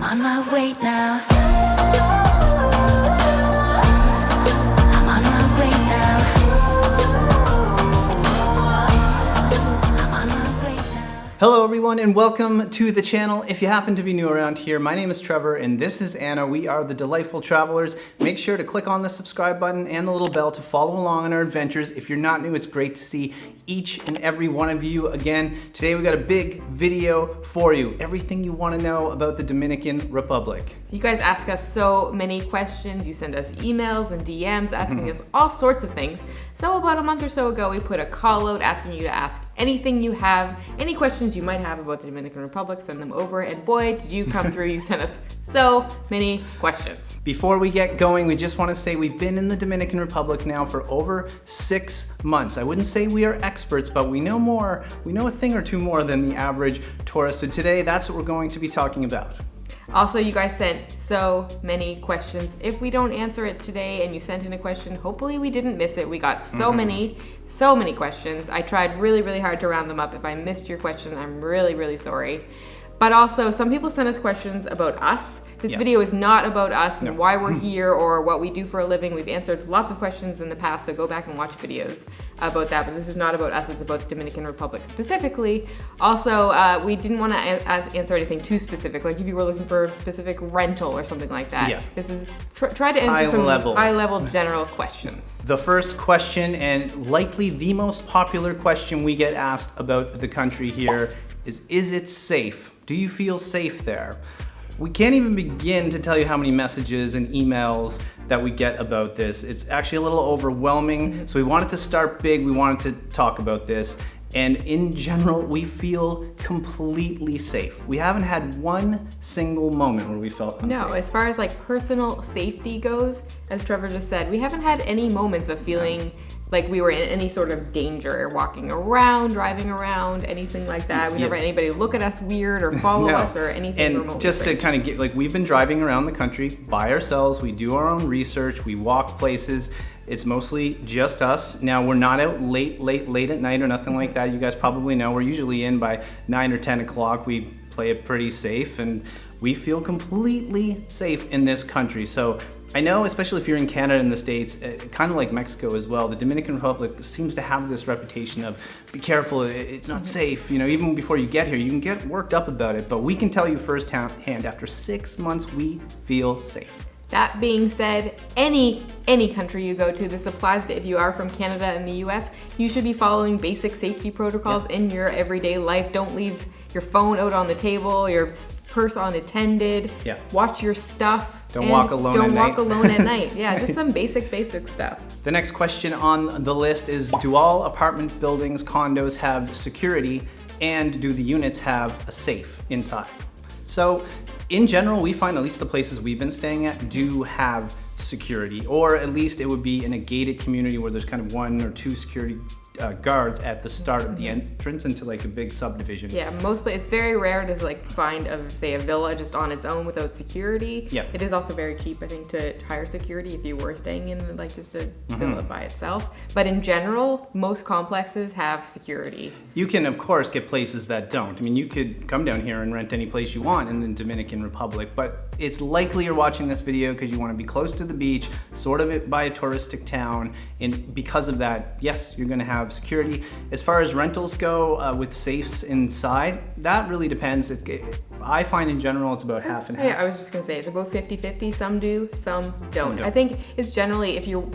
on my way now. I'm on my way now. I'm on my way now. Hello everyone and welcome to the channel. If you happen to be new around here, my name is Trevor and this is Anna. We are the Delightful Travelers. Make sure to click on the subscribe button and the little bell to follow along on our adventures. If you're not new, it's great to see each and every one of you again. Today we got a big video for you. Everything you want to know about the Dominican Republic. You guys ask us so many questions. You send us emails and DMs asking us all sorts of things. So about a month or so ago, we put a call out asking you to ask anything you have, any questions you might have about the Dominican Republic, send them over. And boy, did you come through, you sent us so many questions. Before we get going, we just want to say we've been in the Dominican Republic now for over 6 months. I wouldn't say we are experts, but we know more. We know a thing or two more than the average tourist. So today, that's what we're going to be talking about. Also, you guys sent so many questions. If we don't answer it today and you sent in a question, hopefully we didn't miss it. We got so many questions. I tried really hard to round them up. If I missed your question, I'm really sorry. But also, some people sent us questions about us. This video is not about us and why we're here or what we do for a living. We've answered lots of questions in the past, so go back and watch videos about that. But this is not about us, it's about the Dominican Republic specifically. Also, we didn't want to answer anything too specific, like if you were looking for a specific rental or something like that. Yeah. This is, try to answer some high-level general questions. The first question, and likely the most popular question we get asked about the country here, is it safe? Do you feel safe there? We can't even begin to tell you how many messages and emails that we get about this. It's actually a little overwhelming. So we wanted to start big. We wanted to talk about this. And in general, we feel completely safe. We haven't had one single moment where we felt unsafe. No, as far as like personal safety goes, as Trevor just said, we haven't had any moments of feeling like we were in any sort of danger, walking around, driving around, anything like that. We never had anybody look at us weird or follow us or anything remotely. And just to kind of get, like, we've been driving around the country by ourselves. We do our own research. We walk places. It's mostly just us. Now, we're not out late at night or nothing like that. You guys probably know we're usually in by 9 or 10 o'clock. We play it pretty safe and we feel completely safe in this country. So I know, especially if you're in Canada and the States, kind of like Mexico as well, the Dominican Republic seems to have this reputation of be careful, it's not safe. You know, even before you get here, you can get worked up about it, but we can tell you firsthand, after 6 months, we feel safe. That being said, any country you go to, this applies to if you are from Canada and the US, you should be following basic safety protocols in your everyday life. Don't leave your phone out on the table, your purse unattended. Watch your stuff. Don't walk alone at night. Don't walk alone at night. Yeah, just some basic stuff. The next question on the list is, do all apartment buildings, condos have security, and do the units have a safe inside? So in general, we find at least the places we've been staying at do have security, or at least it would be in a gated community where there's kind of 1 or 2 security guards at the start of the entrance into like a big subdivision. Yeah, mostly it's very rare to like find say a villa just on its own without security. Yeah. It is also very cheap, I think, to hire security if you were staying in like just a villa by itself. But in general, most complexes have security. You can of course get places that don't. I mean, you could come down here and rent any place you want in the Dominican Republic, but it's likely you're watching this video because you want to be close to the beach, sort of by a touristic town, and because of that, yes, you're going to have security. As far as rentals go, with safes inside, that really depends. I find in general it's about half and half. Yeah, I was just gonna say it's about 50-50. Some do, some don't. I think it's generally if you're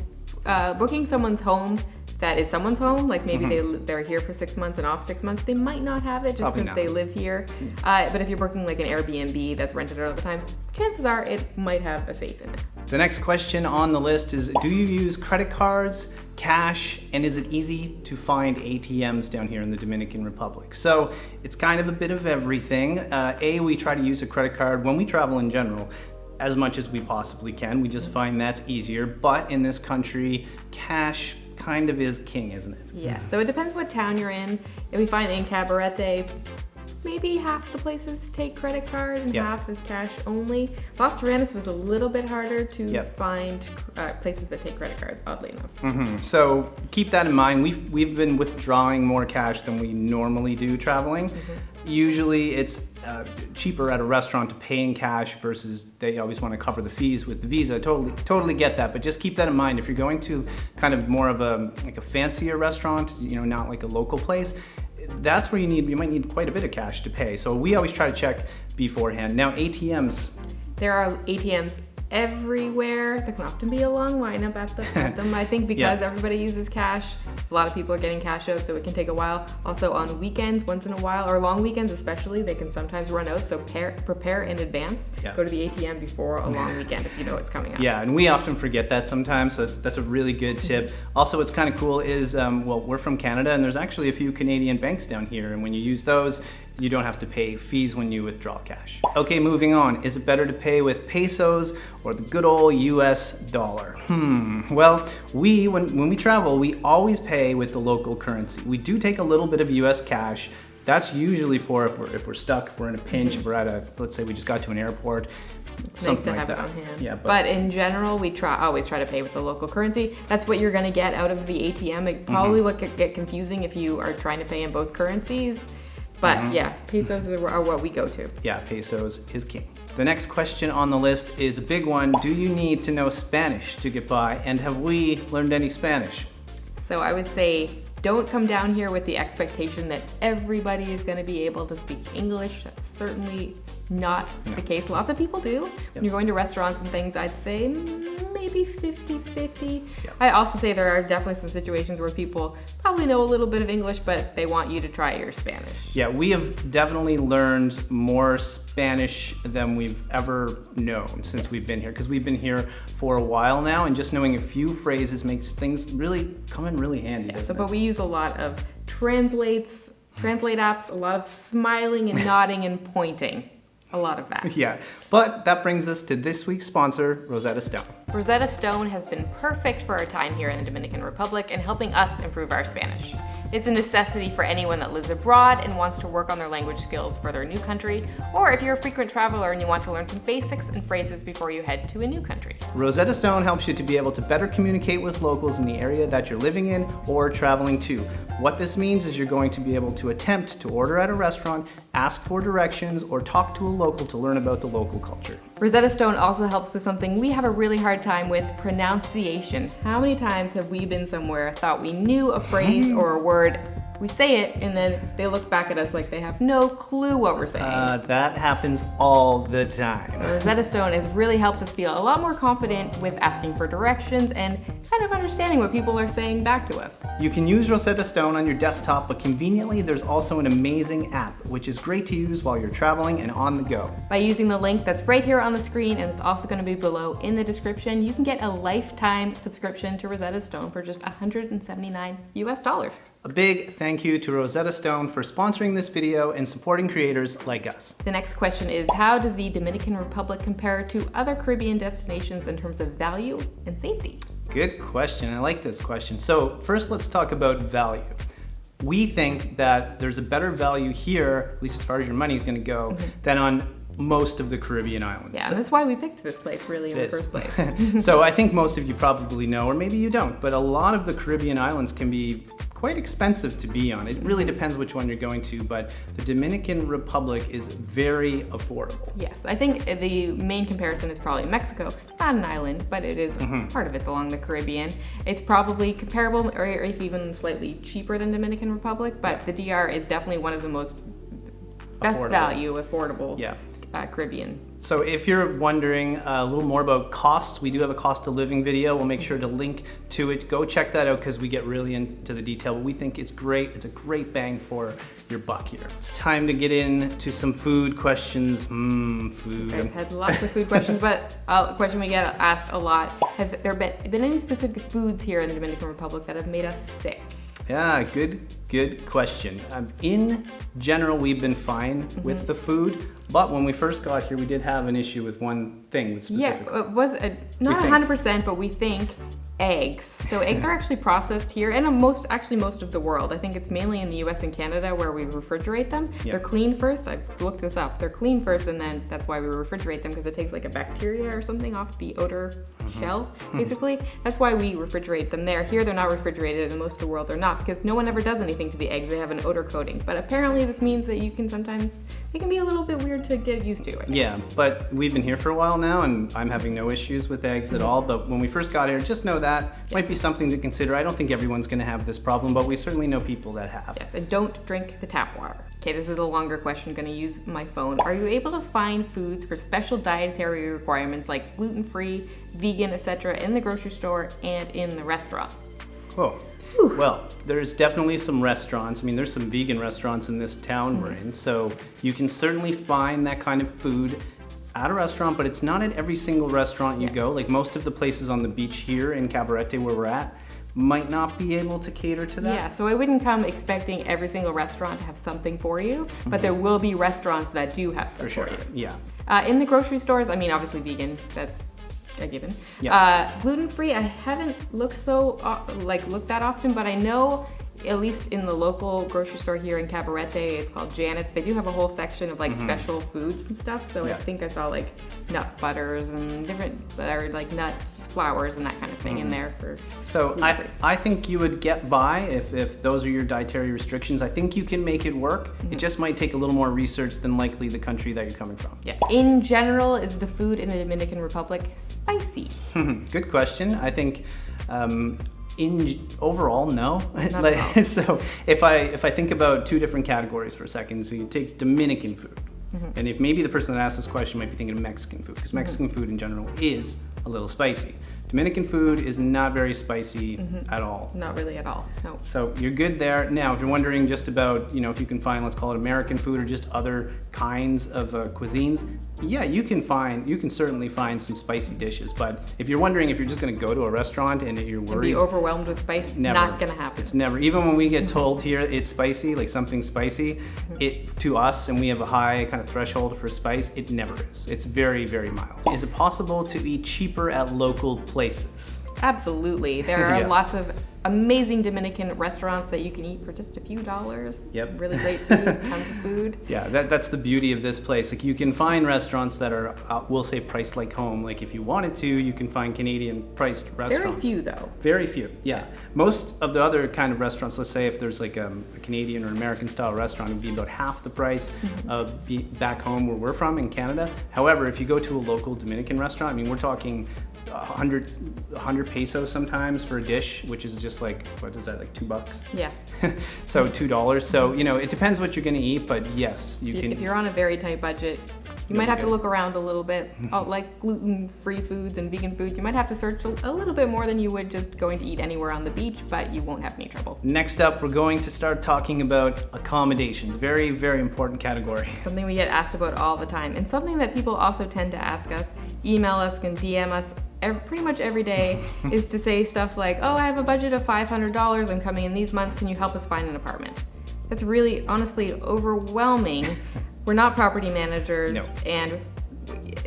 booking someone's home that is someone's home, like maybe they're here for 6 months and off 6 months, they might not have it just because they live here. But if you're booking like an Airbnb that's rented out all the time, chances are it might have a safe in it. The next question on the list is, do you use credit cards, cash, and is it easy to find ATMs down here in the Dominican Republic? So it's kind of a bit of everything. We try to use a credit card when we travel in general, as much as we possibly can. We just find that's easier, but in this country, cash kind of is king, isn't it? Yes, so it depends what town you're in. If we find in Cabarete, maybe half the places take credit card and Yeah. half is cash only. Las Terranas was a little bit harder to Yep. find places that take credit cards, oddly enough. So keep that in mind. We've been withdrawing more cash than we normally do traveling. Usually it's cheaper at a restaurant to pay in cash versus they always want to cover the fees with the Visa. Totally get that, but just keep that in mind. If you're going to kind of more of a fancier restaurant, not like a local place, that's where you might need quite a bit of cash to pay. So we always try to check beforehand. Now ATMs. There are ATMs everywhere. There can often be a long lineup at them. I think because everybody uses cash, a lot of people are getting cash out, so it can take a while. Also on weekends, once in a while, or long weekends especially, they can sometimes run out, so prepare in advance. Yeah. Go to the ATM before a long weekend if you know it's coming up. Yeah, and we often forget that sometimes, so that's a really good tip. Also, what's kind of cool is, we're from Canada, and there's actually a few Canadian banks down here, and when you use those, you don't have to pay fees when you withdraw cash. Okay, moving on. Is it better to pay with pesos or the good old US dollar? Well, when we travel, we always pay with the local currency. We do take a little bit of US cash. That's usually for if we're stuck, if we're in a pinch, if we're let's say we just got to an airport, It's something nice to like have that. it on hand. Yeah, but in general, we always try to pay with the local currency. That's what you're going to get out of the ATM. It probably would get confusing if you are trying to pay in both currencies. But yeah, pesos are what we go to. Yeah, pesos is king. The next question on the list is a big one. Do you need to know Spanish to get by? And have we learned any Spanish? So I would say don't come down here with the expectation that everybody is going to be able to speak English. That's certainly not the case. Lots of people do. When you're going to restaurants and things, I'd say maybe 50-50. Yep. I also say there are definitely some situations where people probably know a little bit of English, but they want you to try your Spanish. Yeah, we have definitely learned more Spanish than we've ever known since we've been here, because we've been here for a while now, and just knowing a few phrases makes things really come in really handy. Yeah, doesn't but it? we use a lot of translate apps, a lot of smiling and nodding and pointing. A lot of that. Yeah, but that brings us to this week's sponsor, Rosetta Stone. Rosetta Stone has been perfect for our time here in the Dominican Republic and helping us improve our Spanish. It's a necessity for anyone that lives abroad and wants to work on their language skills for their new country, or if you're a frequent traveler and you want to learn some basics and phrases before you head to a new country. Rosetta Stone helps you to be able to better communicate with locals in the area that you're living in or traveling to. What this means is you're going to be able to attempt to order at a restaurant, ask for directions, or talk to a local to learn about the local culture. Rosetta Stone also helps with something we have a really hard time with: pronunciation. How many times have we been somewhere, thought we knew a phrase or a word, we say it, and then they look back at us like they have no clue what we're saying? That happens all the time. So Rosetta Stone has really helped us feel a lot more confident with asking for directions and kind of understanding what people are saying back to us. You can use Rosetta Stone on your desktop, but conveniently there's also an amazing app, which is great to use while you're traveling and on the go. By using the link that's right here on the screen, and it's also going to be below in the description, you can get a lifetime subscription to Rosetta Stone for just $179 US. A big thank you to Rosetta Stone for sponsoring this video and supporting creators like us. The next question is, how does the Dominican Republic compare to other Caribbean destinations in terms of value and safety? Good question. I like this question. So first, let's talk about value. We think that there's a better value here, at least as far as your money is going to go, than on most of the Caribbean islands. Yeah, that's why we picked this place really in the first place. So I think most of you probably know, or maybe you don't, but a lot of the Caribbean islands can be quite expensive to be on. It really depends which one you're going to, but the Dominican Republic is very affordable. Yes, I think the main comparison is probably Mexico. Not an island, but it is part of it's along the Caribbean. It's probably comparable, or if even slightly cheaper than Dominican Republic, but the DR is definitely one of the most best value, affordable Caribbean. So if you're wondering a little more about costs, we do have a cost of living video. We'll make sure to link to it. Go check that out because we get really into the detail. We think it's great. It's a great bang for your buck here. It's time to get into some food questions. Food. You guys had lots of food questions, but a question we get asked a lot: have there been any specific foods here in the Dominican Republic that have made us sick? Yeah, good question. In general, we've been fine with the food, but when we first got here, we did have an issue with one thing specifically. Yeah, it was not 100%, but we think eggs. So eggs are actually processed here and in most of the world. I think it's mainly in the US and Canada where we refrigerate them. Yep. They're clean first. I've looked this up. They're clean first, and then that's why we refrigerate them, because it takes like a bacteria or something off the outer shell, basically. That's why we refrigerate them there. Here they're not refrigerated, and most of the world they're not, because no one ever does anything to the eggs. They have an odor coating. But apparently this means that you can sometimes, they can be a little bit weird to get used to, I guess. Yeah, but we've been here for a while now, and I'm having no issues with eggs at all. But when we first got here, just know that might be something to consider. I don't think everyone's going to have this problem, but we certainly know people that have. Yes, and don't drink the tap water. Okay, this is a longer question. I'm going to use my phone. Are you able to find foods for special dietary requirements like gluten-free, vegan, etc. in the grocery store and in the restaurants? Oh. Well, there's definitely some restaurants. I mean, there's some vegan restaurants in this town we're in, so you can certainly find that kind of food at a restaurant, but it's not at every single restaurant you go. Like most of the places on the beach here in Cabarete where we're at might not be able to cater to that. Yeah, so I wouldn't come expecting every single restaurant to have something for you, but there will be restaurants that do have stuff for you. Yeah. In the grocery stores, I mean, obviously vegan, that's a given. Yeah. Gluten-free, I haven't looked looked that often, but I know at least in the local grocery store here in Cabarete, it's called Janet's. They do have a whole section of like special foods and stuff. So I think I saw like nut butters and different, or like nuts, flours, and that kind of thing in there for. So I think you would get by if those are your dietary restrictions. I think you can make it work. It just might take a little more research than likely the country that you're coming from. Yeah. In general, is the food in the Dominican Republic spicy? Good question. I think. Overall, no. So if I think about two different categories for a second, so you take Dominican food, and if maybe the person that asked this question might be thinking of Mexican food, because Mexican food in general is a little spicy. Dominican food is not very spicy at all. Not really at all, no. So you're good there. Now, if you're wondering just about, if you can find, let's call it American food or just other kinds of cuisines, yeah, you can certainly find some spicy dishes. But if you're wondering if you're just going to go to a restaurant and you're worried, be overwhelmed with spice, never. Not going to happen. It's never. Even when we get told here it's spicy, like something spicy, it to us, and we have a high kind of threshold for spice, it never is. It's very, very mild. Is it possible to eat cheaper at local places? Absolutely. There are Yeah. lots of amazing Dominican restaurants that you can eat for just a few dollars. Yep. Really great food, tons of food. Yeah, that's the beauty of this place. Like you can find restaurants that are, we'll say, priced like home. Like if you wanted to, you can find Canadian priced restaurants. Very few though. Very few, yeah. Most of the other kind of restaurants, let's say if there's like a Canadian or American style restaurant, it would be about half the price of back home where we're from in Canada. However, if you go to a local Dominican restaurant, I mean, we're talking 100 pesos sometimes for a dish, which is just like, what is that, like $2? Yeah. So $2. So, it depends what you're going to eat, but yes, you can. If you're on a very tight budget, you might have to look around a little bit. Like gluten-free foods and vegan foods, you might have to search a little bit more than you would just going to eat anywhere on the beach, but you won't have any trouble. Next up, we're going to start talking about accommodations. Very, very important category. Something we get asked about all the time, and something that people also tend to ask us, email us, and DM us pretty much every day, is to say stuff like, oh, I have a budget of $500, I'm coming in these months, can you help us find an apartment? That's really, honestly, overwhelming. We're not property managers, No. and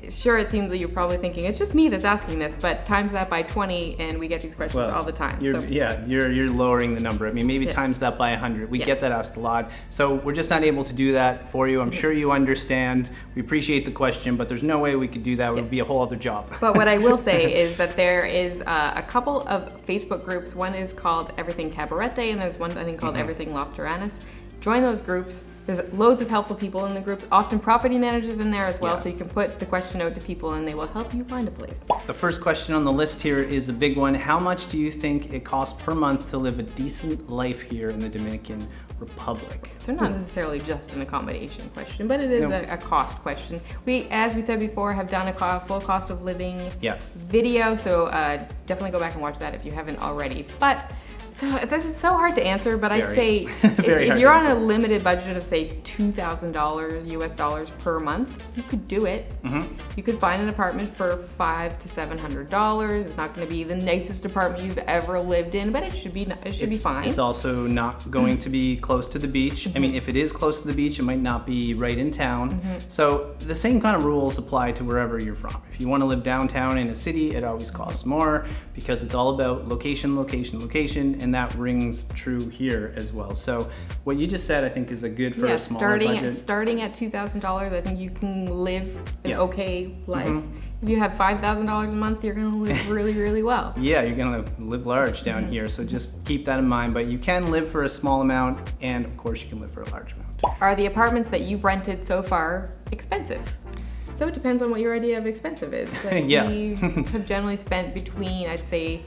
sure, it seems that you're probably thinking, it's just me that's asking this, but times that by 20, and we get these questions all the time. You're lowering the number. I mean, maybe times that by 100. We get that asked a lot. So we're just not able to do that for you. I'm sure you understand. We appreciate the question, but there's no way we could do that. It would be a whole other job. But what I will say is that there is a couple of Facebook groups. One is called Everything Cabarete, and there's one, I think, called Everything Los Terranos. Join those groups. There's loads of helpful people in the groups, often property managers in there as well, so you can put the question out to people and they will help you find a place. The first question on the list here is a big one. How much do you think it costs per month to live a decent life here in the Dominican Republic? So not necessarily just an accommodation question, but it is a cost question. We, as we said before, have done a full cost of living video, so definitely go back and watch that if you haven't already. But So this is so hard to answer, but I'd Very. say Very if hard you're to on a answer. limited budget of say $2,000 US dollars per month, you could do it. You could find an apartment for $500 to $700. It's not going to be the nicest apartment you've ever lived in, but it should be fine. It's also not going to be close to the beach. I mean, if it is close to the beach, it might not be right in town. So the same kind of rules apply to wherever you're from. If you want to live downtown in a city, it always costs more because it's all about location, location, location, and that rings true here as well. So what you just said, I think, is a good for a smaller budget. Starting at $2,000, I think you can live an okay life. Mm-hmm. If you have $5,000 a month, you're gonna live really, really well. Yeah, you're gonna live large down here, so just keep that in mind. But you can live for a small amount, and of course you can live for a large amount. Are the apartments that you've rented so far expensive? So it depends on what your idea of expensive is. Like Yeah. We have generally spent between, I'd say,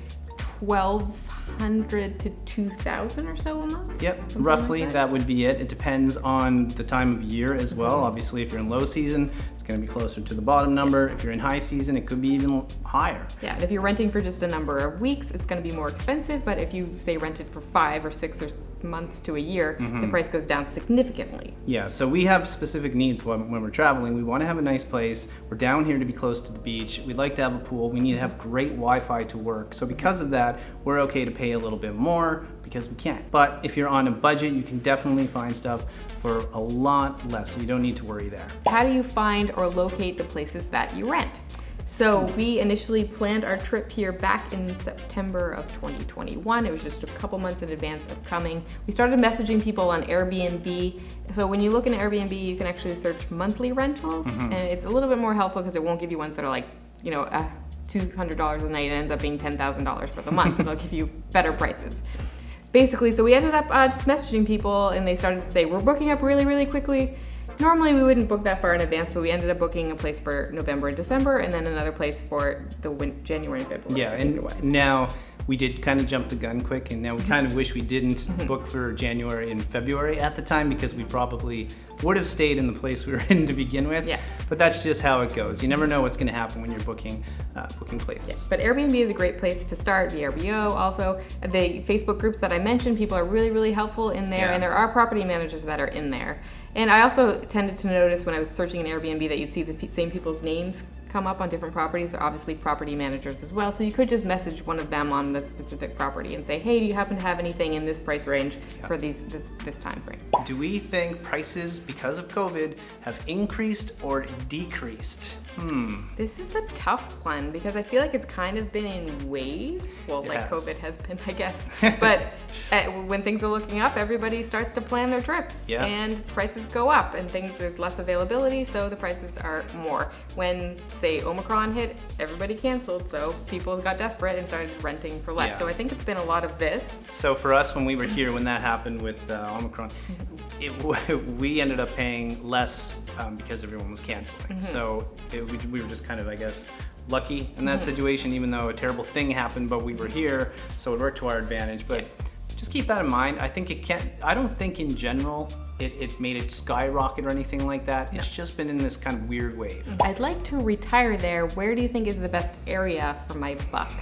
$1,200 to $2,000 or so a month. Yep, Something roughly like that would be it. It depends on the time of year as well. Obviously, if you're in low season, it's going to be closer to the bottom number. If you're in high season, it could be even higher. Yeah, and if you're renting for just a number of weeks, it's going to be more expensive. But if you say rented for 5 or 6 or months to a year, the price goes down significantly. Yeah, so we have specific needs when we're traveling. We want to have a nice place. We're down here to be close to the beach. We'd like to have a pool. We need to have great Wi-Fi to work. So because of that, we're okay to pay a little bit more because we can. But if you're on a budget, you can definitely find stuff for a lot less. So you don't need to worry there. How do you find or locate the places that you rent? So we initially planned our trip here back in September of 2021. It was just a couple months in advance of coming. We started messaging people on Airbnb. So when you look in Airbnb, you can actually search monthly rentals, and it's a little bit more helpful because it won't give you ones that are like, you know, $200 a night and ends up being $10,000 for the month. It'll give you better prices. Basically, so we ended up just messaging people, and they started to say, we're booking up really, really quickly. Normally we wouldn't book that far in advance, but we ended up booking a place for November and December, and then another place for the January and February. Yeah, I think and it was. now we did kind of jump the gun quick, and now we kind of wish we didn't book for January and February at the time because we probably would have stayed in the place we were in to begin with. Yeah. But that's just how it goes. You never know what's going to happen when you're booking places. But Airbnb is a great place to start. VRBO also. The Facebook groups that I mentioned, people are really, really helpful in there, Yeah. and there are property managers that are in there. And I also tended to notice when I was searching in Airbnb that you'd see the same people's names come up on different properties. They're obviously property managers as well. So you could just message one of them on the specific property and say, hey, do you happen to have anything in this price range for this time frame? Do we think prices, because of COVID, have increased or decreased? This is a tough one because I feel like it's kind of been in waves. Well, like Yes. COVID has been, I guess. But when things are looking up, everybody starts to plan their trips. Yeah. And prices go up and there's less availability, so the prices are more. When, say, Omicron hit, everybody canceled, so people got desperate and started renting for less. Yeah. So I think it's been a lot of this. So for us, when we were here, when that happened with Omicron, we ended up paying less because everyone was canceling. So we were just kind of, I guess, lucky in that situation, even though a terrible thing happened, but we were here, so it worked to our advantage. But just keep that in mind. I think I don't think in general it made it skyrocket or anything like that. It's just been in this kind of weird wave. I'd like to retire there. Where do you think is the best area for my buck?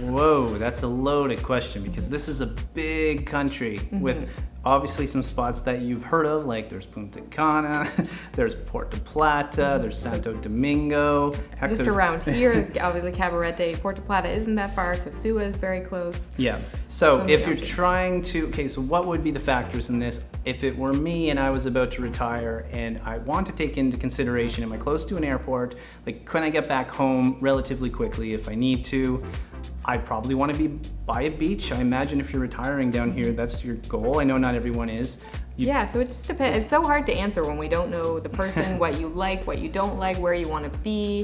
Whoa, that's a loaded question because this is a big country with obviously some spots that you've heard of, like there's Punta Cana, there's Puerto Plata, there's Santo Domingo. Heck, Just around here, there's obviously Cabarete. Puerto Plata isn't that far, so Sua is very close. Yeah. So many if you're options. trying to, okay, so what would be the factors in this? If it were me and I was about to retire and I want to take into consideration, am I close to an airport? Like, can I get back home relatively quickly if I need to? I'd probably want to be by a beach. I imagine if you're retiring down here, that's your goal. I know not everyone is. Yeah, so it just depends. It's so hard to answer when we don't know the person, what you like, what you don't like, where you want to be,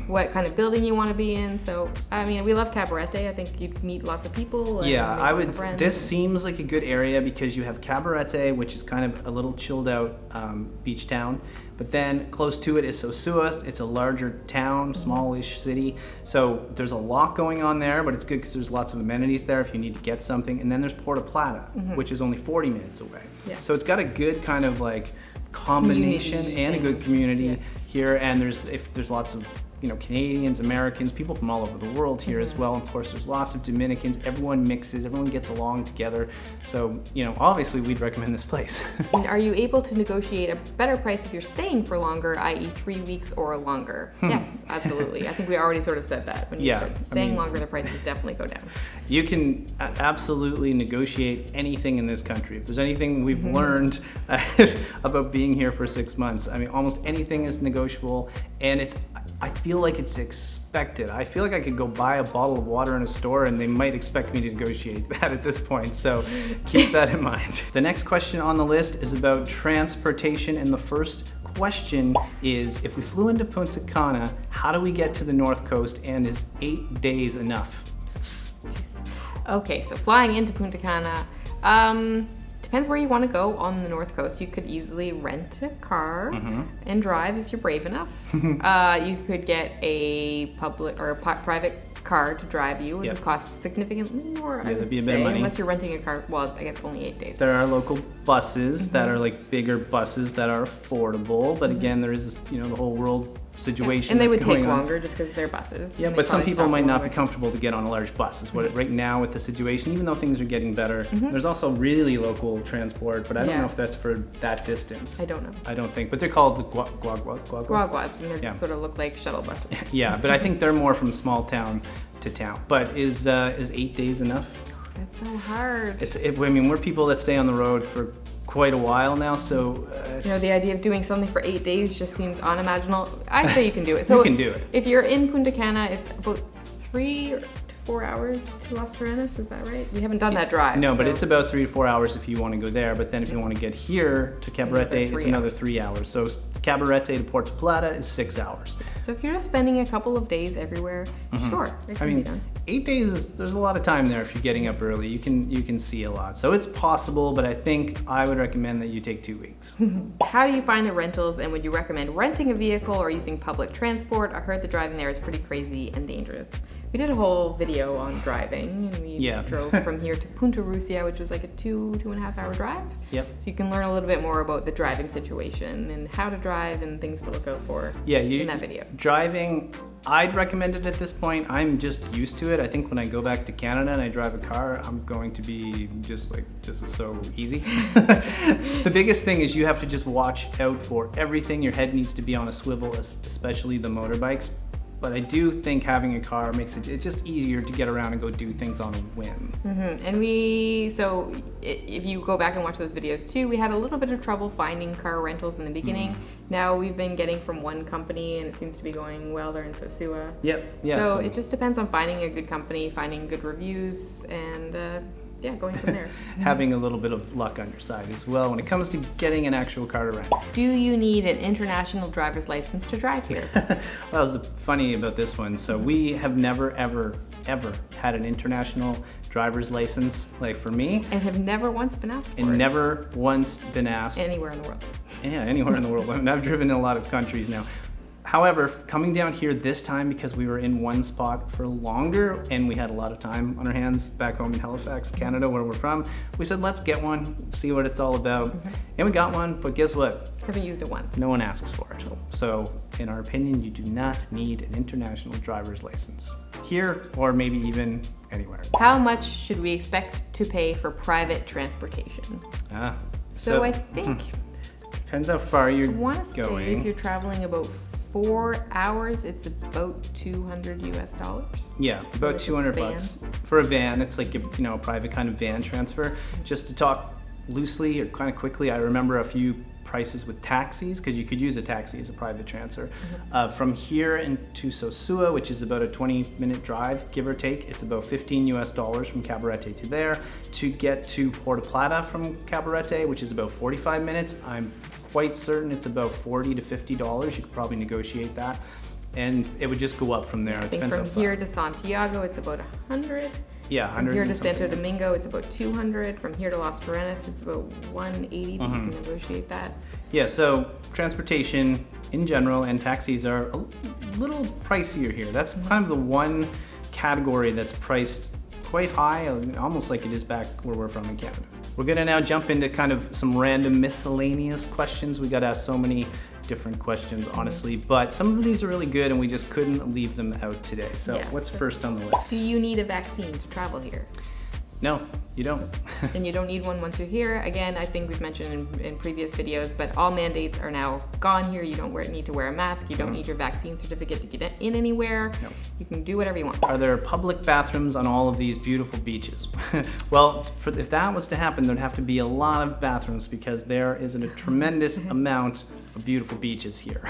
what kind of building you want to be in. So, I mean, we love Cabarete. I think you'd meet lots of people. And Yeah, make I lots would. of friends. This seems like a good area because you have Cabarete, which is kind of a little chilled out beach town. But then close to it is Sosua. It's a larger town, smallish city. So there's a lot going on there, but it's good because there's lots of amenities there if you need to get something. And then there's Puerto Plata, which is only 40 minutes away. Yeah. So it's got a good kind of like combination Community and a thing. good community Yeah. here. And there's lots of Canadians, Americans, people from all over the world here as well. Of course, there's lots of Dominicans. Everyone mixes, everyone gets along together. So, obviously we'd recommend this place. And are you able to negotiate a better price if you're staying for longer, i.e. 3 weeks or longer? Yes, absolutely. I think we already sort of said that. When you start staying longer, the prices definitely go down. You can absolutely negotiate anything in this country. If there's anything we've learned about being here for 6 months, almost anything is negotiable, and I feel like it's expected. I feel like I could go buy a bottle of water in a store and they might expect me to negotiate that at this point, so keep that in mind. The next question on the list is about transportation, and the first question is, if we flew into Punta Cana, how do we get to the North Coast, and is 8 days enough? Okay, so flying into Punta Cana, depends where you want to go on the North Coast. You could easily rent a car and drive if you're brave enough. You could get a public or a private car to drive you. It would cost significantly more, I would that'd be a bit say, of money. unless you're renting a car. Well, I guess only 8 days. There are local buses that are like bigger buses that are affordable, but again, there is the whole world situation. And they would that's take going on. longer just because they're buses. Yeah, and but they some probably people stop might along not the be way. comfortable to get on a large bus. Is what right now with the situation, even though things are getting better, there's also really local transport, but I don't know if that's for that distance. I don't know. I don't think, but they're called guaguas. Guaguas, and they sort of look like shuttle buses. Yeah, but I think they're more from small town to town. But is 8 days enough? That's so hard. We're people that stay on the road for quite a while now, so the idea of doing something for 8 days just seems unimaginable. I'd say you can do it. So you can do it. If you're in Punta Cana, it's about 3 to 4 hours to Las Terrenas. Is that right? We haven't done that drive. No, but so- it's about 3 to 4 hours if you want to go there. But then if you want to get here to Cabarete, Another 3 it's another hours. 3 hours. So Cabarete to Puerto Plata is 6 hours. So if you're just spending a couple of days everywhere, sure, it can be done. 8 days there's a lot of time there if you're getting up early. You can see a lot. So it's possible, but I think I would recommend that you take 2 weeks. How do you find the rentals, and would you recommend renting a vehicle or using public transport? I heard the driving there is pretty crazy and dangerous. We did a whole video on driving, and we drove from here to Punta Rusia, which was like a 2.5 hour drive. Yep. So you can learn a little bit more about the driving situation and how to drive and things to look out for in that video. Driving, I'd recommend it at this point. I'm just used to it. I think when I go back to Canada and I drive a car, I'm going to be just like, this is so easy. The biggest thing is you have to just watch out for everything. Your head needs to be on a swivel, especially the motorbikes. But I do think having a car makes it's just easier to get around and go do things on a whim. And so if you go back and watch those videos too, we had a little bit of trouble finding car rentals in the beginning. Now we've been getting from one company, and it seems to be going well. They're in Sosua. Yep. Yeah. So it just depends on finding a good company, finding good reviews, and going from there. Having a little bit of luck on your side as well when it comes to getting an actual car to rent. Do you need an international driver's license to drive here? Well, that was funny about this one. So we have never, ever had an international driver's license, like for me. And have never once been asked for it. And never once been asked. Anywhere in the world. Yeah, anywhere in the world. I've driven in a lot of countries now. However, coming down here this time because we were in one spot for longer and we had a lot of time on our hands back home in Halifax, Canada, where we're from, we said, let's get one, see what it's all about. And we got one, but guess what? Haven't used it once. No one asks for it. So, in our opinion, you do not need an international driver's license here or maybe even anywhere. How much should we expect to pay for private transportation? So I think depends how far you're I want to say going. if you're traveling about 4 hours, it's about $200 US. Yeah, about Like a 200 van. bucks for a van. It's like a private kind of van transfer. Just to talk loosely or kind of quickly, I remember a few prices with taxis because you could use a taxi as a private transfer. From here into Sosua, which is about a 20-minute drive, give or take, it's about $15 US from Cabarete to there. To get to Puerto Plata from Cabarete, which is about 45 minutes, I'm quite certain it's about $40 to $50. You could probably negotiate that. And it would just go up from there. I It think depends how from far. here to Santiago, it's about 100. Yeah, 100. From here to and something. Santo Domingo, it's about 200. From here to Las Terrenas, it's about 180. But you can negotiate that. Yeah, so transportation in general and taxis are a little pricier here. That's kind of the one category that's priced quite high, almost like it is back where we're from in Canada. We're gonna now jump into kind of some random miscellaneous questions. We got asked so many different questions, honestly, but some of these are really good and we just couldn't leave them out today. So Yeah. what's first on the list? Do you need a vaccine to travel here? No, you don't. And you don't need one once you're here. Again, I think we've mentioned in previous videos, but all mandates are now gone here. You don't need to wear a mask. You don't need your vaccine certificate to get in anywhere. No. You can do whatever you want. Are there public bathrooms on all of these beautiful beaches? Well, if that was to happen, there'd have to be a lot of bathrooms because there is a tremendous amount of beautiful beaches here.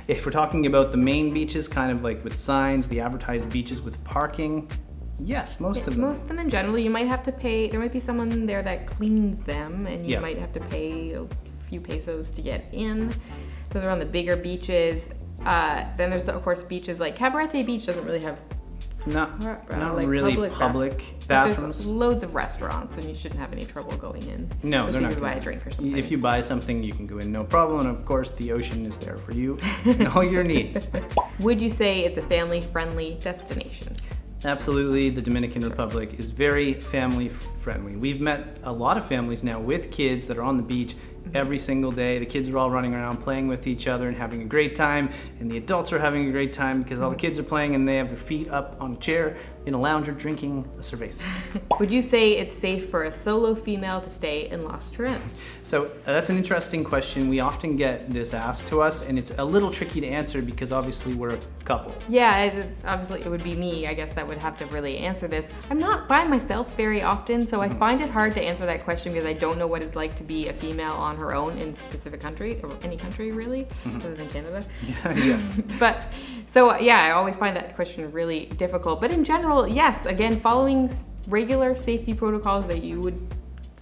If we're talking about the main beaches, kind of like with signs, the advertised beaches with parking, yes, most of them. Most of them in general, you might have to pay, there might be someone there that cleans them and you Yeah. might have to pay a few pesos to get in. Those are on the bigger beaches. Then there's, of course, beaches like Cabarete Beach doesn't really have Not like really public But bathrooms. there's loads of restaurants and you shouldn't have any trouble going in. No, they're especially not if you buy gonna- a drink or something. If you buy something, you can go in, no problem. And of course, the ocean is there for you and all your needs. Would you say it's a family-friendly destination? Absolutely, the Dominican Republic is very family friendly. We've met a lot of families now with kids that are on the beach every single day. The kids are all running around playing with each other and having a great time, and the adults are having a great time because all the kids are playing and they have their feet up on a chair in a lounger drinking a cerveza. Would you say it's safe for a solo female to stay in Los Terrenos? So that's an interesting question. We often get this asked to us, and it's a little tricky to answer because obviously we're a couple. Yeah, it is, obviously it would be me, I guess, that would have to really answer this. I'm not by myself very often, so I find it hard to answer that question because I don't know what it's like to be a female on her own in a specific country, or any country really, other than Canada. Yeah. But, so yeah, I always find that question really difficult. But in general, yes, again, following regular safety protocols that you would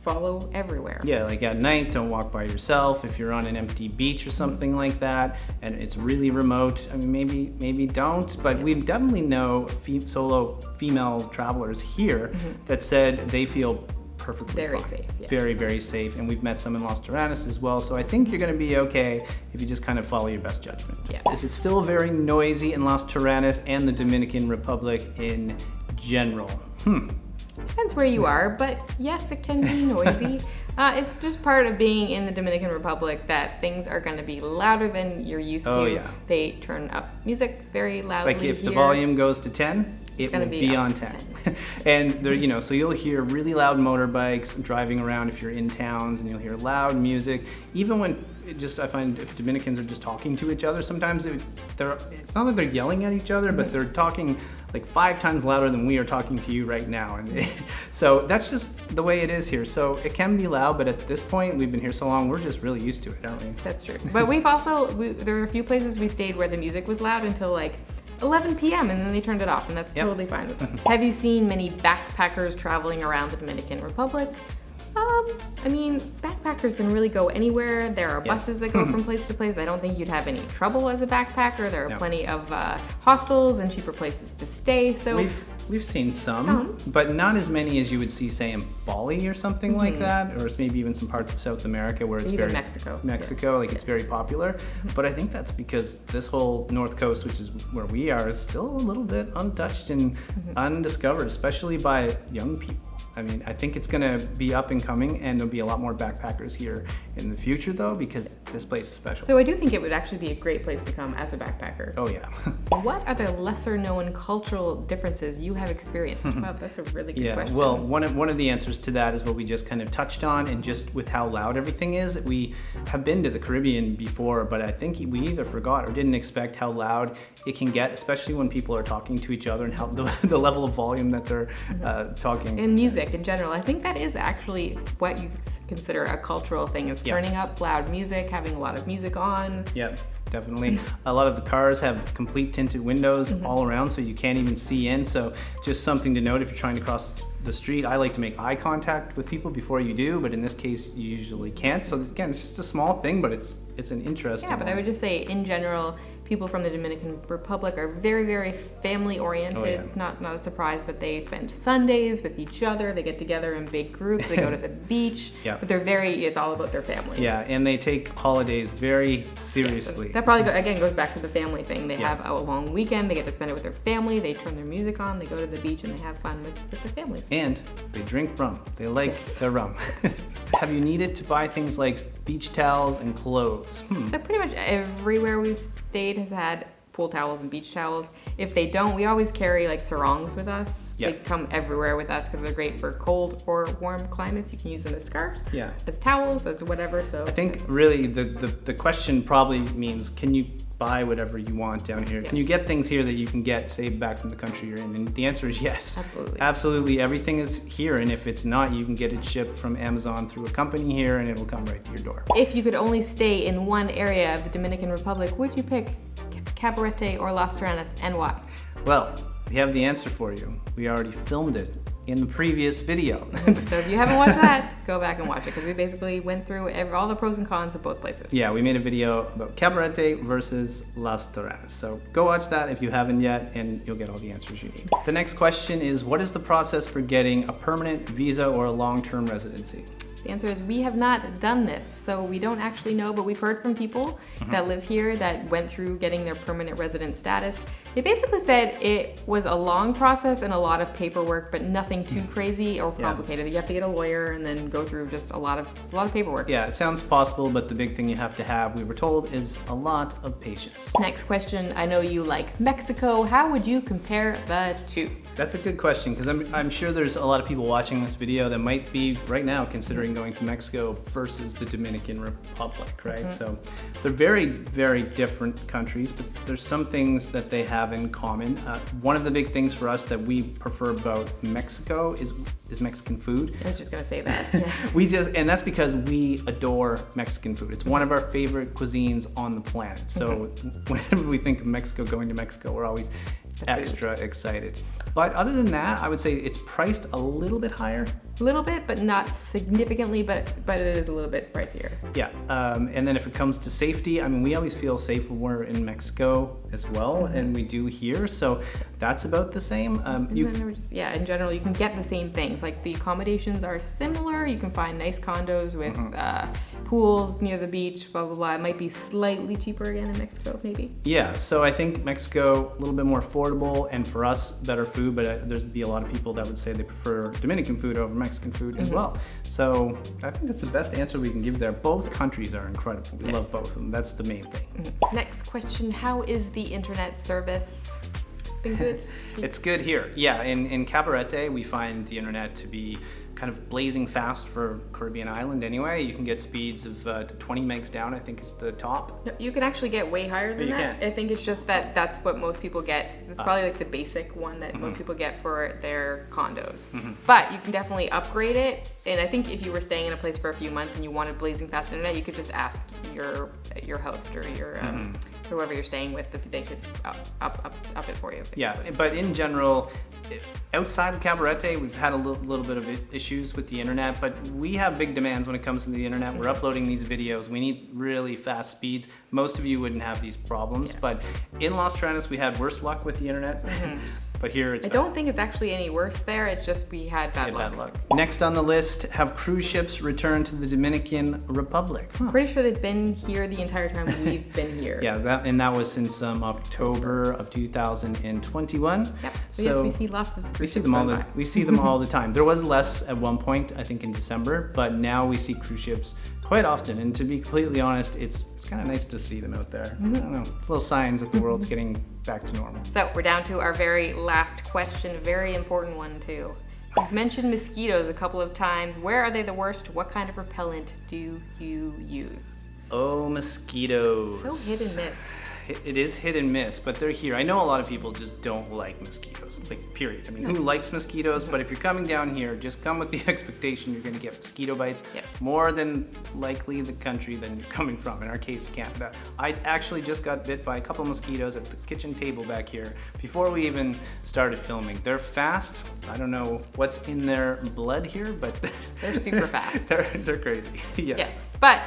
follow everywhere. Yeah, like at night, don't walk by yourself. If you're on an empty beach or something like that, and it's really remote, I mean, maybe don't. But we definitely know solo female travelers here that said they feel perfectly Very fine. safe, yeah. Very, very safe. And we've met some in Los Terranos as well. So I think you're going to be okay if you just kind of follow your best judgment. Yeah. Is it still very noisy in Los Terranos and the Dominican Republic in general? Depends where you are, but yes, it can be noisy. It's just part of being in the Dominican Republic that things are going to be louder than you're used to. Oh, yeah. They turn up music very loudly. Like if the here. volume goes to 10, it gonna will be be up on to 10. And there, so you'll hear really loud motorbikes driving around if you're in towns, and you'll hear loud music. Even when I find if Dominicans are just talking to each other, sometimes it's not that they're yelling at each other, but they're talking like 5 times louder than we are talking to you right now. And so that's just the way it is here. So it can be loud, but at this point, we've been here so long, we're just really used to it, aren't we? That's true. But we've also, there were a few places we stayed where the music was loud until like 11 p.m. and then they turned it off, and that's totally fine with us. Have you seen many backpackers traveling around the Dominican Republic? I mean, backpackers can really go anywhere. There are buses that go from place to place. I don't think you'd have any trouble as a backpacker. There are plenty of hostels and cheaper places to stay. So We've seen some, but not as many as you would see, say, in Bali or something like that, or maybe even some parts of South America where it's Even very Mexico. Like it's very popular. But I think that's because this whole North Coast, which is where we are, is still a little bit untouched and undiscovered, especially by young people. I mean, I think it's gonna be up and coming, and there'll be a lot more backpackers here in the future, though, because this place is special. So I do think it would actually be a great place to come as a backpacker. Oh yeah. What are the lesser known cultural differences you have experienced? Wow, that's a really good question. Well, one of the answers to that is what we just kind of touched on, and just with how loud everything is. We have been to the Caribbean before, but I think we either forgot or didn't expect how loud it can get, especially when people are talking to each other, and how the level of volume that they're talking. And music in general. I think that is actually what you consider a cultural thing, is turning up loud music, having a lot of music on. Yep, definitely. A lot of the cars have complete tinted windows all around, so you can't even see in. So just something to note if you're trying to cross the street. I like to make eye contact with people before you do, but in this case, you usually can't. So again, it's just a small thing, but it's an interesting Yeah, but I would just say in general, people from the Dominican Republic are very, very family oriented. Oh, yeah. Not a surprise, but they spend Sundays with each other. They get together in big groups. They go to the beach. Yeah. But it's all about their families. Yeah, and they take holidays very seriously. Yes, that probably again goes back to the family thing. They have a long weekend. They get to spend it with their family. They turn their music on. They go to the beach and they have fun with their families. And they drink rum. They like their rum. Have you needed to buy things like beach towels, and clothes. So pretty much everywhere we've stayed has had pool towels and beach towels. If they don't, we always carry like sarongs with us. Yeah. They come everywhere with us because they're great for cold or warm climates. You can use them as scarves, Yeah. as towels, as whatever. So I think really the question probably means, can you buy whatever you want down here? Can you get things here that you can get, say, back from the country you're in? And the answer is yes. Absolutely. Absolutely. Everything is here. And if it's not, you can get it shipped from Amazon through a company here and it'll come right to your door. If you could only stay in one area of the Dominican Republic, would you pick Cabarete or Las Terrenas, and why? Well, we have the answer for you. We already filmed it in the previous video. So if you haven't watched that, go back and watch it because we basically went through all the pros and cons of both places. Yeah, we made a video about Cabarete versus Las Terrenas. So go watch that if you haven't yet, and you'll get all the answers you need. The next question is, what is the process for getting a permanent visa or a long-term residency? The answer is we have not done this, so we don't actually know, but we've heard from people that live here that went through getting their permanent resident status. They basically said it was a long process and a lot of paperwork, but nothing too crazy or complicated. You have to get a lawyer and then go through just a lot of paperwork. Yeah, it sounds possible, but the big thing you have to have, we were told, is a lot of patience. Next question, I know you like Mexico. How would you compare the two? That's a good question, because I'm sure there's a lot of people watching this video that might be right now considering going to Mexico versus the Dominican Republic, right? So they're very, very different countries, but there's some things that they have in common. One of the big things for us that we prefer about Mexico is Mexican food. I was just gonna say that. Yeah. And that's because we adore Mexican food. It's one of our favorite cuisines on the planet. So whenever we think of Mexico, going to Mexico, we're always extra excited. But other than that, I would say it's priced a little bit higher. A little bit, but not significantly, but it is a little bit pricier. Yeah, and then if it comes to safety, I mean, we always feel safe when we're in Mexico as well, and we do here, so that's about the same. In general, you can get the same things. Like the accommodations are similar. You can find nice condos with pools near the beach, blah, blah, blah. It might be slightly cheaper again in Mexico, maybe. Yeah, so I think Mexico, a little bit more affordable, and for us, better food, but there'd be a lot of people that would say they prefer Dominican food over Mexican food as well. So I think that's the best answer we can give there. Both countries are incredible. We love both of them. That's the main thing. Next question, how is the internet service? It's been good. It's good here. Yeah, in Cabarete, we find the internet to be kind of blazing fast for Caribbean island anyway. You can get speeds of 20 megs down, I think is the top. No, you can actually get way higher than that. Can. I think it's just that's what most people get. It's probably like the basic one that most people get for their condos. But you can definitely upgrade it. And I think if you were staying in a place for a few months and you wanted blazing fast internet, you could just ask your host or your whoever you're staying with if they could up it for you. Basically. Yeah, but in general, outside of Cabarete, we've had a little bit of issues with the internet, but we have big demands when it comes to the internet. We're uploading these videos. We need really fast speeds. Most of you wouldn't have these problems, but in Las Terrenas, we had worse luck with the internet. But here it's I don't think it's actually any worse there. It's just we had bad luck. Next on the list, have cruise ships returned to the Dominican Republic? Pretty sure they've been here the entire time we've been here. Yeah, that was since October of 2021. Yep. So yes, we see lots of cruise ships we see them all the time. There was less at one point, I think in December, but now we see cruise ships quite often. And to be completely honest, it's kind of nice to see them out there. I don't know, little signs that the world's getting back to normal. So we're down to our very last question, a very important one too. You've mentioned mosquitoes a couple of times. Where are they the worst? What kind of repellent do you use? Oh, mosquitoes. So hit and miss. It is hit and miss, but they're here. I know a lot of people just don't like mosquitoes, like period. I mean, who likes mosquitoes? But if you're coming down here, just come with the expectation you're gonna get mosquito bites. Yes. More than likely the country than you're coming from, in our case, Canada. I actually just got bit by a couple of mosquitoes at the kitchen table back here before we even started filming. They're fast. I don't know what's in their blood here, but they're super fast. they're crazy. Yeah. Yes, but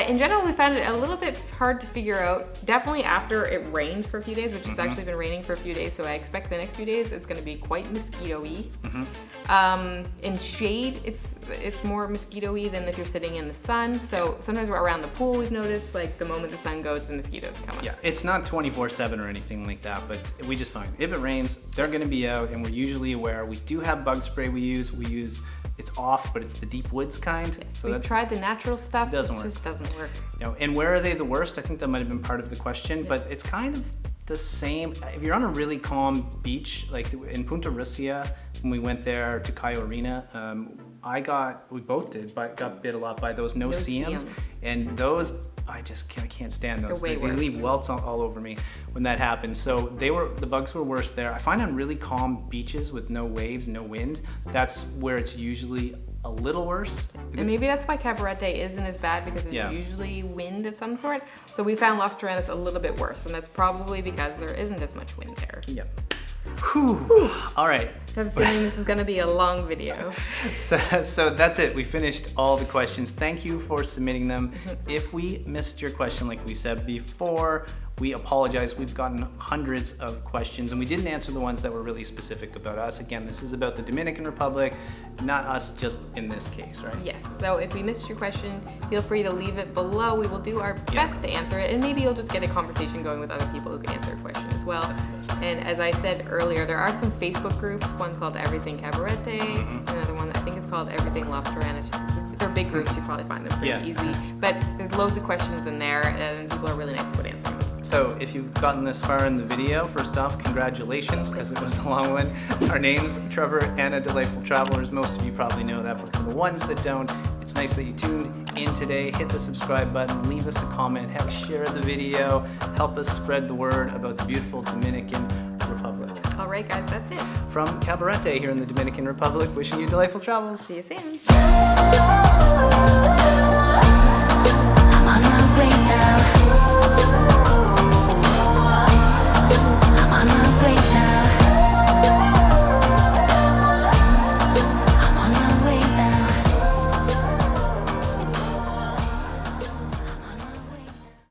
in general, we found it a little bit hard to figure out. Definitely after it rains for a few days, which has actually been raining for a few days, so I expect the next few days it's going to be quite mosquito-y. In shade, it's more mosquito-y than if you're sitting in the sun. So sometimes we're around the pool, we've noticed, like the moment the sun goes, the mosquitoes come up. Yeah, it's not 24/7 or anything like that, but we just find if it rains, they're going to be out, and we're usually aware. We do have bug spray we use. We use it's off, but it's the deep woods kind. Yes, So we've that tried the natural stuff. doesn't It work. just doesn't work. And where are they the worst? I think that might have been part of the question, but it's kind of the same. If you're on a really calm beach, like in Punta Russia, when we went there to Cayo Arena, we both did, but got bit a lot by those no-see-ums. And those, I can't stand those. They're way They worse. leave welts all over me when that happens. So the bugs were worse there. I find on really calm beaches with no waves, no wind, that's where it's usually a little worse. And maybe that's why Cabarete isn't as bad, because there's usually wind of some sort. So we found Los Terranos a little bit worse, and that's probably because there isn't as much wind there. Yep. Whew. All right. I have a feeling this is going to be a long video. So that's it. We finished all the questions. Thank you for submitting them. If we missed your question, like we said before, we apologize. We've gotten hundreds of questions, and we didn't answer the ones that were really specific about us. Again, this is about the Dominican Republic, not us just in this case, right? Yes. So if we missed your question, feel free to leave it below. We will do our best to answer it, and maybe you'll just get a conversation going with other people who can answer your question as well. That's the best. And as I said earlier, there are some Facebook groups, one called Everything Cabarete, another one I think is called Everything Los Terranos. They're big groups, you probably find them pretty easy. But there's loads of questions in there, and people are really nice about answering them. So if you've gotten this far in the video, first off, congratulations, because it was a long one. Our name's Trevor, Anna, Delightful Travelers. Most of you probably know that, but for the ones that don't, it's nice that you tuned in today. Hit the subscribe button, leave us a comment, heck, share the video, help us spread the word about the beautiful Dominican Republic. All right, guys, that's it. From Cabarete here in the Dominican Republic, wishing you delightful travels. See you soon. I'm on my way now.